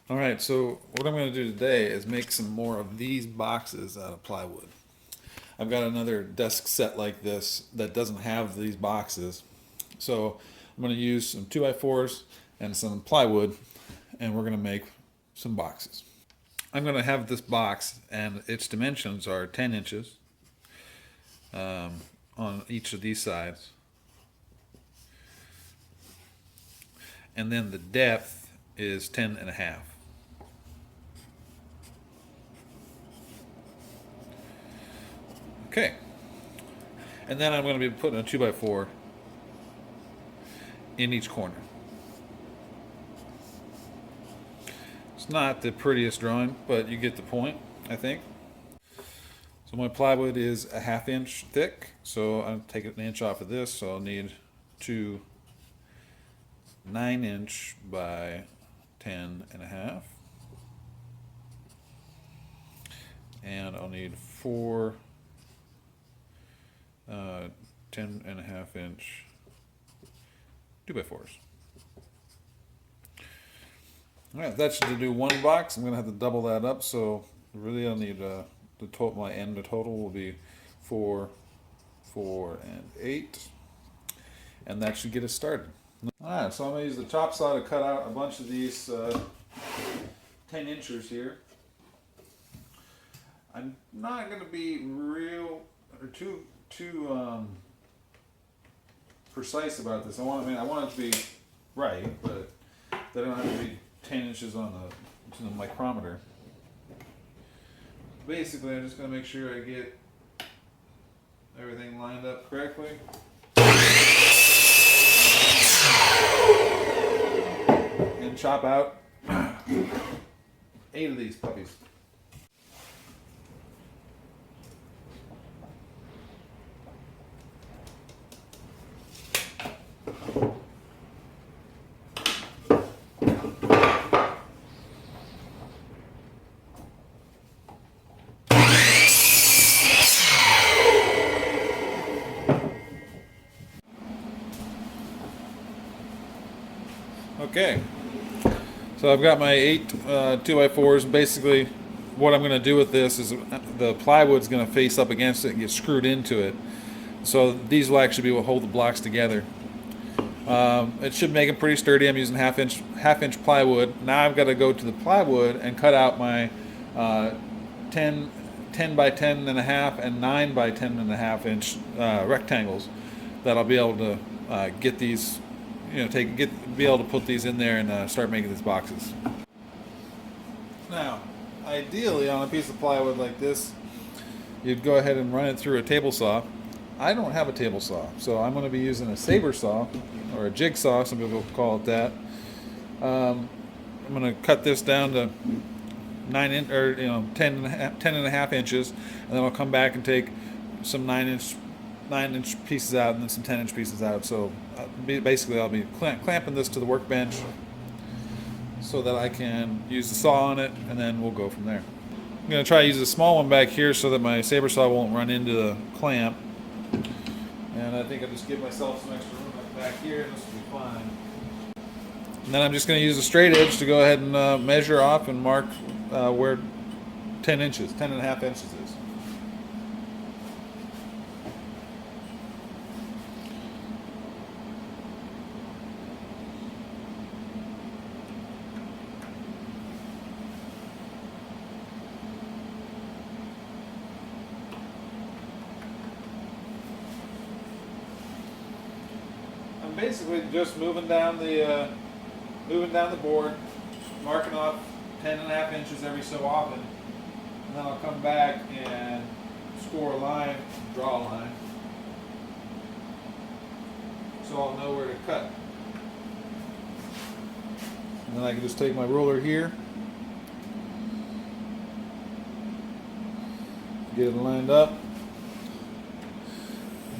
All right, so what I'm going to do today is make some more of these boxes out of plywood. I've got another desk set like this that doesn't have these boxes. So I'm going to use some 2x4s and some plywood, and we're going to make some boxes. I'm going to have this box, and its dimensions are 10 inches on each of these sides. And then the depth is 10 and a half. Okay. And then I'm going to be putting a 2x4 in each corner. It's not the prettiest drawing, but you get the point, I think. So my plywood is a 1/2 inch thick, so I'll take an inch off of this, so I'll need two 9-inch by 10 and a half. And I'll need four 10 and a half inch 2x4s. All right, that's to do one box. I'm gonna have to double that up, so really I'll need the total. My end total will be 4, 4, and 8, and that should get us started. All right, so I'm gonna use the chop saw to cut out a bunch of these 10 inchers here. I'm not gonna be real or too precise about this. I want it to be right, but they don't have to be 10 inches on the micrometer. Basically, I'm just going to make sure I get everything lined up correctly. And chop out 8 of these puppies. Okay, so I've got my 8 2x4s. Basically, what I'm going to do with this is the plywood's going to face up against it and get screwed into it. So these will actually be what hold the blocks together. It should make them pretty sturdy. I'm using half inch plywood. Now I've got to go to the plywood and cut out my 10 by 10 and a half and 9 by 10 and a half inch rectangles that I'll be able to get these, be able to put these in there and start making these boxes. Now, ideally on a piece of plywood like this, you'd go ahead and run it through a table saw. I don't have a table saw, so I'm going to be using a saber saw or a jigsaw. Some people call it that. I'm going to cut this down to 10 and a half inches, and then I'll come back and take some 9-inch pieces out and then some 10-inch pieces out. So basically, I'll be clamping this to the workbench so that I can use the saw on it, and then we'll go from there. I'm going to try to use a small one back here so that my saber saw won't run into the clamp. And I think I'll just give myself some extra room back here, and this will be fine. And then I'm just going to use a straight edge to go ahead and measure off and mark where 10 and a half inches is. Basically just moving down the board, marking off 10 and a half inches every so often, and then I'll come back and score a line, draw a line, so I'll know where to cut. And then I can just take my ruler here, get it lined up,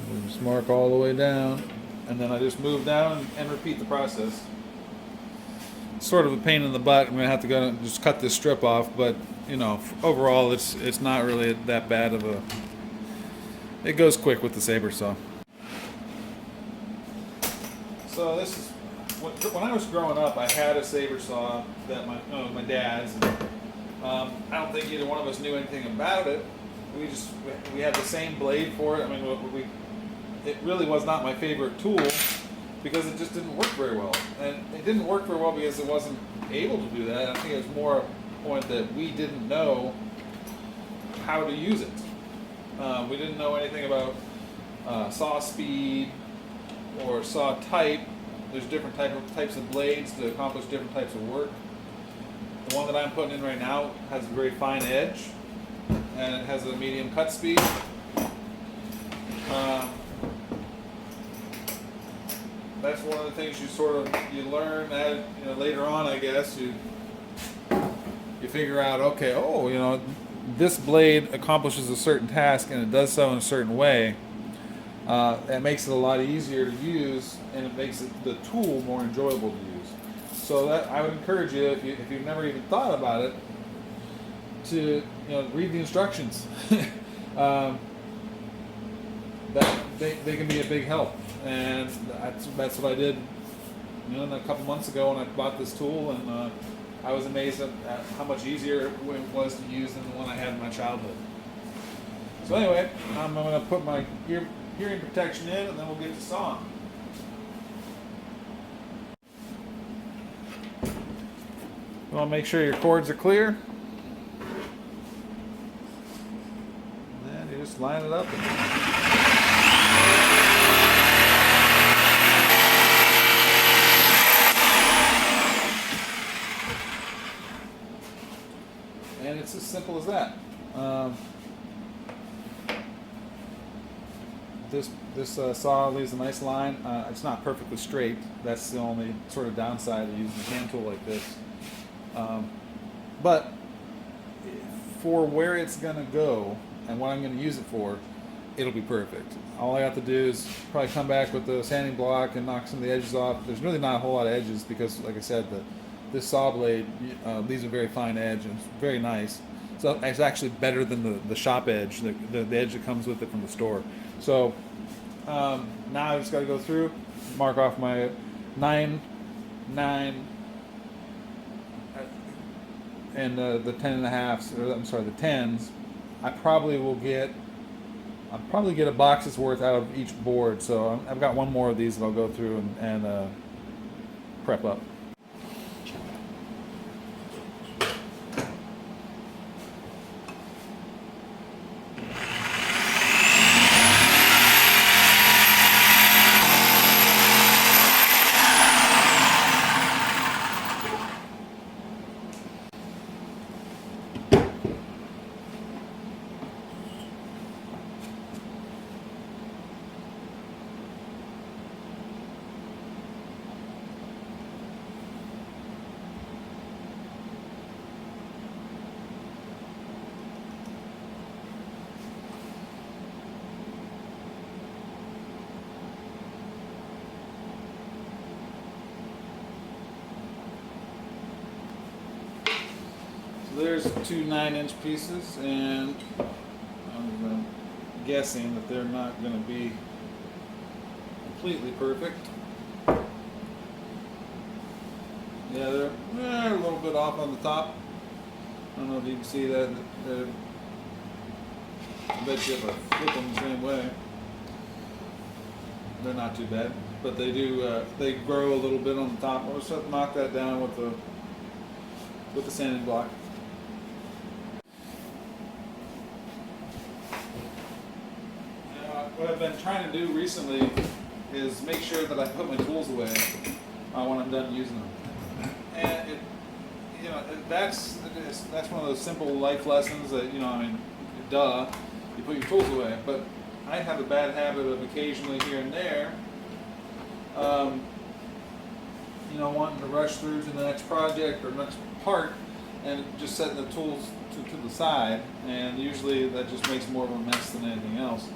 and just mark all the way down. And then I just move down and repeat the process. It's sort of a pain in the butt. I'm going to have to go and just cut this strip off, but overall it's not really that bad of a. It goes quick with the saber saw. So this is when I was growing up, I had a saber saw that my dad's. And, I don't think either one of us knew anything about it. We had the same blade for it. I mean, it really was not my favorite tool because it just didn't work very well. And it didn't work very well because it wasn't able to do that. I think it was more a point that we didn't know how to use it. We didn't know anything about saw speed or saw type. There's different types of blades to accomplish different types of work. The one that I'm putting in right now has a very fine edge, and it has a medium cut speed. That's one of the things you learn that later on, I guess you figure out, okay, this blade accomplishes a certain task and it does so in a certain way. It makes it a lot easier to use, and it makes the tool more enjoyable to use. So that I would encourage you, if you've never even thought about it, to read the instructions. That they can be a big help, and that's what I did. A couple months ago when I bought this tool, and I was amazed at how much easier it was to use than the one I had in my childhood. So anyway, I'm going to put my hearing protection in, and then we'll get to sawing. You want to make sure your cords are clear. And then you just line it up. And it's as simple as that. This saw leaves a nice line. It's not perfectly straight. That's the only sort of downside of using a hand tool like this. But for where it's going to go and what I'm going to use it for, it'll be perfect. All I have to do is probably come back with the sanding block and knock some of the edges off. There's really not a whole lot of edges because, like I said, this saw blade leaves a very fine edge and it's very nice. So it's actually better than the shop edge, the edge that comes with it from the store. So now I just got to go through, mark off my 9, and the 10.5s, or I'm sorry, the 10s. I'll probably get a box's worth out of each board. So I've got one more of these that I'll go through and prep up. There's 2 9-inch pieces, and I'm guessing that they're not going to be completely perfect. Yeah, they're a little bit off on the top. I don't know if you can see that. I bet you if I flip them the same way, they're not too bad. But they do they grow a little bit on the top. I'll just have to knock that down with the sanding block. What I've been trying to do recently is make sure that I put my tools away when I'm done using them. And that's one of those simple life lessons that duh, you put your tools away. But I have a bad habit of occasionally here and there, wanting to rush through to the next project or next part, and just setting the tools to the side. And usually that just makes more of a mess than anything else.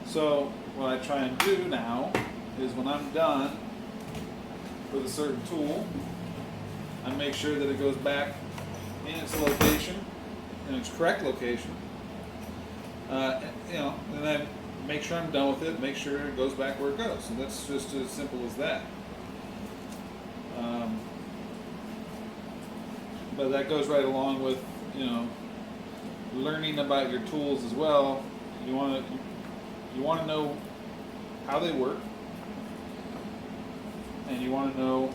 So what I try and do now is when I'm done with a certain tool, I make sure that it goes back in its location, in its correct location, and then make sure I'm done with it, make sure it goes back where it goes. So that's just as simple as that. But that goes right along with, you know, learning about your tools as well. You want to know how they work, and you want to know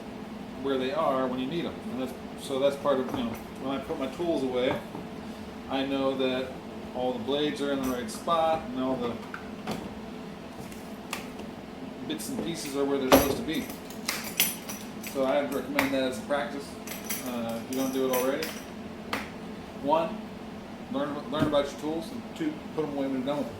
where they are when you need them. And that's part of, you know, when I put my tools away, I know that all the blades are in the right spot and all the bits and pieces are where they're supposed to be. So I would recommend that as a practice. If you don't do it already, one, learn about your tools, and two, put them away when you're done with them.